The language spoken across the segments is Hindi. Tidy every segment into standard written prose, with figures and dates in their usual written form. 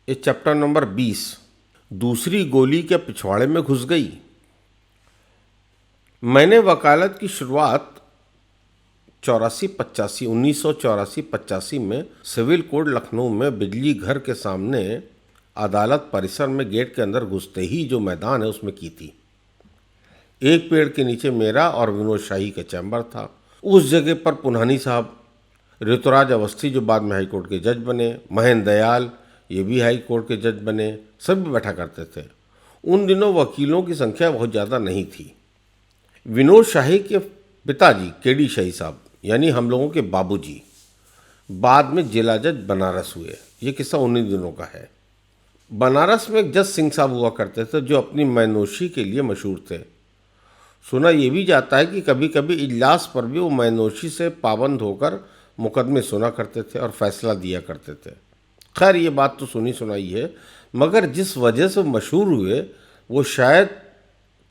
ये चैप्टर नंबर 20। दूसरी गोली क्या पिछवाड़े में घुस गई। मैंने वकालत की शुरुआत 1984-85 में सिविल कोर्ट लखनऊ में बिजली घर के सामने अदालत परिसर में गेट के अंदर घुसते ही जो मैदान है उसमें की थी। एक पेड़ के नीचे मेरा और विनोद शाही का चैम्बर था। उस जगह पर पुन्हानी साहब, ऋतुराज अवस्थी जो बाद में हाई कोर्ट के जज बने, महेंद्र दयाल ये भी हाई कोर्ट के जज बने, सभी बैठा करते थे। उन दिनों वकीलों की संख्या बहुत ज़्यादा नहीं थी। विनोद शाही के पिताजी केडी शाही साहब यानी हम लोगों के बाबूजी बाद में जिला जज बनारस हुए। ये किस्सा उन्हीं दिनों का है। बनारस में एक जज सिंह साहब हुआ करते थे जो अपनी मैनोशी के लिए मशहूर थे। सुना ये भी जाता है कि कभी कभी इजलास पर भी वो मैनोशी से पाबंद होकर मुकदमे सुना करते थे और फैसला दिया करते थे। खैर ये बात तो सुनी सुनाई है, मगर जिस वजह से मशहूर हुए वो शायद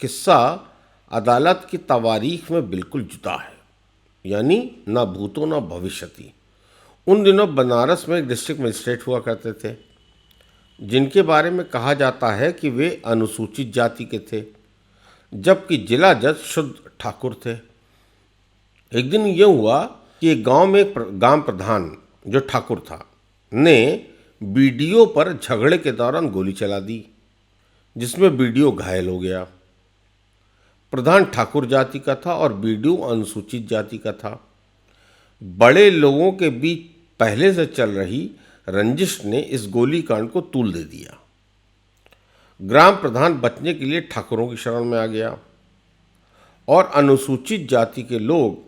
किस्सा अदालत की तवारीख में बिल्कुल जुदा है, यानी ना भूतो ना भविष्यति। उन दिनों बनारस में एक डिस्ट्रिक्ट मजिस्ट्रेट हुआ करते थे जिनके बारे में कहा जाता है कि वे अनुसूचित जाति के थे, जबकि जिला जज शुद्ध ठाकुर थे। एक दिन ये हुआ कि एक गांव में एक गांव प्रधान जो ठाकुर था ने बीडीओ पर झगड़े के दौरान गोली चला दी, जिसमें बीडीओ घायल हो गया। प्रधान ठाकुर जाति का था और बीडीओ अनुसूचित जाति का था। बड़े लोगों के बीच पहले से चल रही रंजिश ने इस गोली कांड को तूल दे दिया। ग्राम प्रधान बचने के लिए ठाकुरों की शरण में आ गया और अनुसूचित जाति के लोग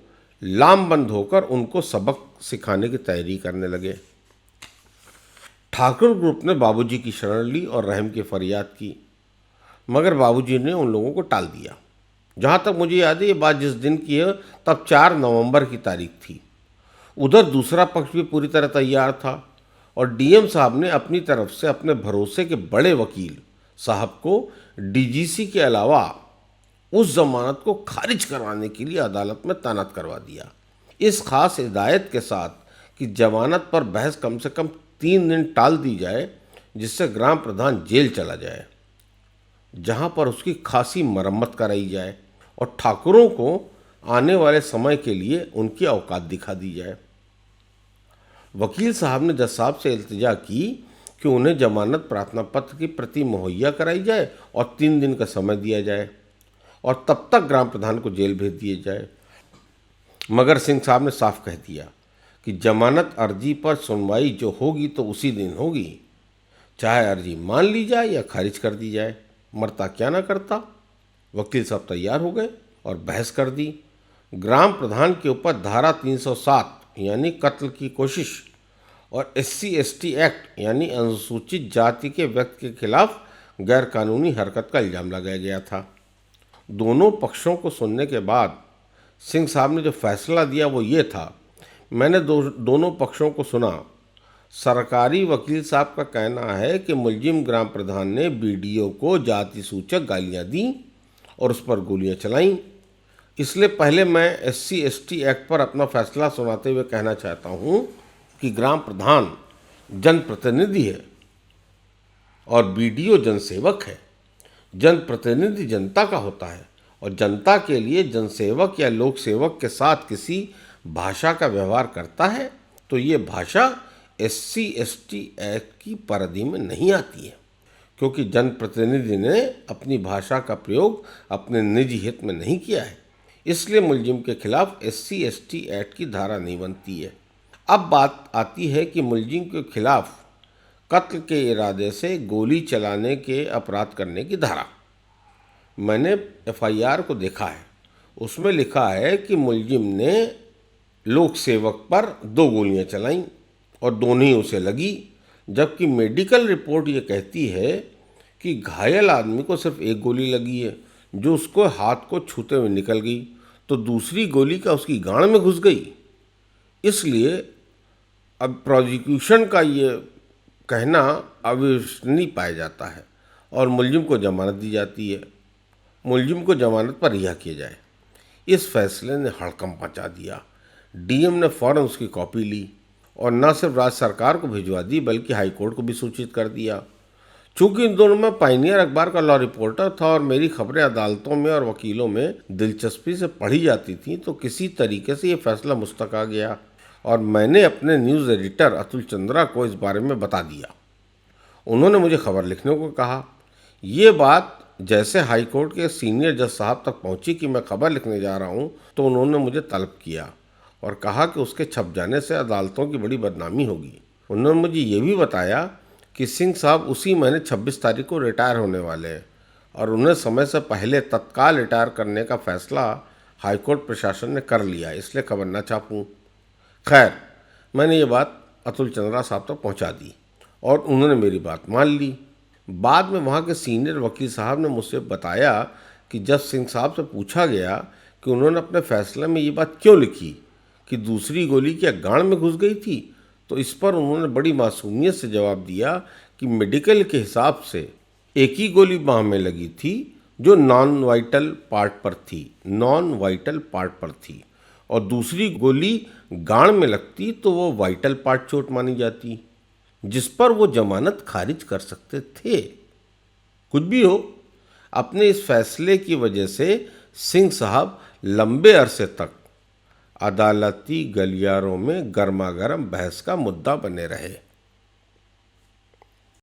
लामबंद होकर उनको सबक सिखाने की तैयारी करने लगे। ठाकुर ग्रुप ने बाबूजी की शरण ली और रहम की फरियाद की, मगर बाबूजी ने उन लोगों को टाल दिया। जहाँ तक मुझे याद है ये बात जिस दिन की है तब 4 नवंबर की तारीख थी। उधर दूसरा पक्ष भी पूरी तरह तैयार था और डीएम साहब ने अपनी तरफ से अपने भरोसे के बड़े वकील साहब को डीजीसी के अलावा उस जमानत को खारिज करवाने के लिए अदालत में तैनात करवा दिया, इस खास हिदायत के साथ कि जमानत पर बहस कम से कम 3 दिन टाल दी जाए, जिससे ग्राम प्रधान जेल चला जाए, जहां पर उसकी खासी मरम्मत कराई जाए और ठाकुरों को आने वाले समय के लिए उनकी औकात दिखा दी जाए। वकील साहब ने जज साहब से इल्तिजा की कि उन्हें जमानत प्रार्थना पत्र की प्रति मुहैया कराई जाए और 3 दिन का समय दिया जाए और तब तक ग्राम प्रधान को जेल भेज दिए जाए। मगर सिंह साहब ने साफ कह दिया कि जमानत अर्जी पर सुनवाई जो होगी तो उसी दिन होगी, चाहे अर्जी मान ली जाए या खारिज कर दी जाए, मरता क्या ना करता। वकील साहब तैयार हो गए और बहस कर दी। ग्राम प्रधान के ऊपर धारा 307 यानी कत्ल की कोशिश और SC/ST एक्ट यानी अनुसूचित जाति के व्यक्ति के खिलाफ गैरकानूनी हरकत का इल्ज़ाम लगाया गया था। दोनों पक्षों को सुनने के बाद सिंह साहब ने जो फैसला दिया वो ये था। मैंने दोनों पक्षों को सुना। सरकारी वकील साहब का कहना है कि मुलजिम ग्राम प्रधान ने बीडीओ को जाति सूचक गालियां दी और उस पर गोलियां चलाईं। इसलिए पहले मैं SC/ST एक्ट पर अपना फैसला सुनाते हुए कहना चाहता हूं कि ग्राम प्रधान जनप्रतिनिधि है और बीडीओ जनसेवक है। जनप्रतिनिधि जनता का होता है और जनता के लिए जनसेवक या लोक सेवक के साथ किसी भाषा का व्यवहार करता है तो ये भाषा SC/ST एक्ट की परिधि में नहीं आती है, क्योंकि जनप्रतिनिधि ने अपनी भाषा का प्रयोग अपने निजी हित में नहीं किया है। इसलिए मुलजिम के खिलाफ SC/ST एक्ट की धारा नहीं बनती है। अब बात आती है कि मुलजिम के खिलाफ कत्ल के इरादे से गोली चलाने के अपराध करने की धारा। मैंने FIR को देखा है, उसमें लिखा है कि मुलजिम ने लोक सेवक पर 2 गोलियां चलाईं और दोनों ही उसे लगी, जबकि मेडिकल रिपोर्ट ये कहती है कि घायल आदमी को सिर्फ 1 गोली लगी है जो उसको हाथ को छूते हुए निकल गई, तो दूसरी गोली का उसकी गांड में घुस गई। इसलिए अब प्रोसिक्यूशन का ये कहना अविश्वसनीय पाया जाता है और मुलजिम को जमानत दी जाती है। मुलजिम को जमानत पर रिहा किया जाए। इस फैसले ने हड़कंप मचा दिया। डीएम ने फ़ौरन उसकी कॉपी ली और न सिर्फ राज्य सरकार को भिजवा दी बल्कि हाईकोर्ट को भी सूचित कर दिया। चूंकि इन दोनों में पायनियर अखबार का लॉ रिपोर्टर था और मेरी खबरें अदालतों में और वकीलों में दिलचस्पी से पढ़ी जाती थी, तो किसी तरीके से ये फैसला मुझ तक आ गया और मैंने अपने न्यूज़ एडिटर अतुल चंद्रा को इस बारे में बता दिया। उन्होंने मुझे खबर लिखने को कहा। ये बात जैसे हाईकोर्ट के सीनियर जज साहब तक पहुंची कि मैं खबर लिखने जा रहा हूं, तो उन्होंने मुझे तलब किया और कहा कि उसके छप जाने से अदालतों की बड़ी बदनामी होगी। उन्होंने मुझे ये भी बताया कि सिंह साहब उसी महीने 26 तारीख को रिटायर होने वाले हैं और उन्हें समय से पहले तत्काल रिटायर करने का फैसला हाईकोर्ट प्रशासन ने कर लिया, इसलिए खबर न छापूं। खैर, मैंने ये बात अतुल चंद्रा साहब तक पहुंचा दी और उन्होंने मेरी बात मान ली। बाद में वहाँ के सीनियर वकील साहब ने मुझसे बताया कि जब सिंह साहब से पूछा गया कि उन्होंने अपने फैसले में ये बात क्यों लिखी कि दूसरी गोली क्या गांड में घुस गई थी, तो इस पर उन्होंने बड़ी मासूमियत से जवाब दिया कि मेडिकल के हिसाब से एक ही गोली बांह में लगी थी जो नॉन वाइटल पार्ट पर थी और दूसरी गोली गांड में लगती तो वो वाइटल पार्ट चोट मानी जाती, जिस पर वो जमानत खारिज कर सकते थे। कुछ भी हो, अपने इस फैसले की वजह से सिंह साहब लंबे अरसे तक अदालती गलियारों में गर्मागर्म बहस का मुद्दा बने रहे।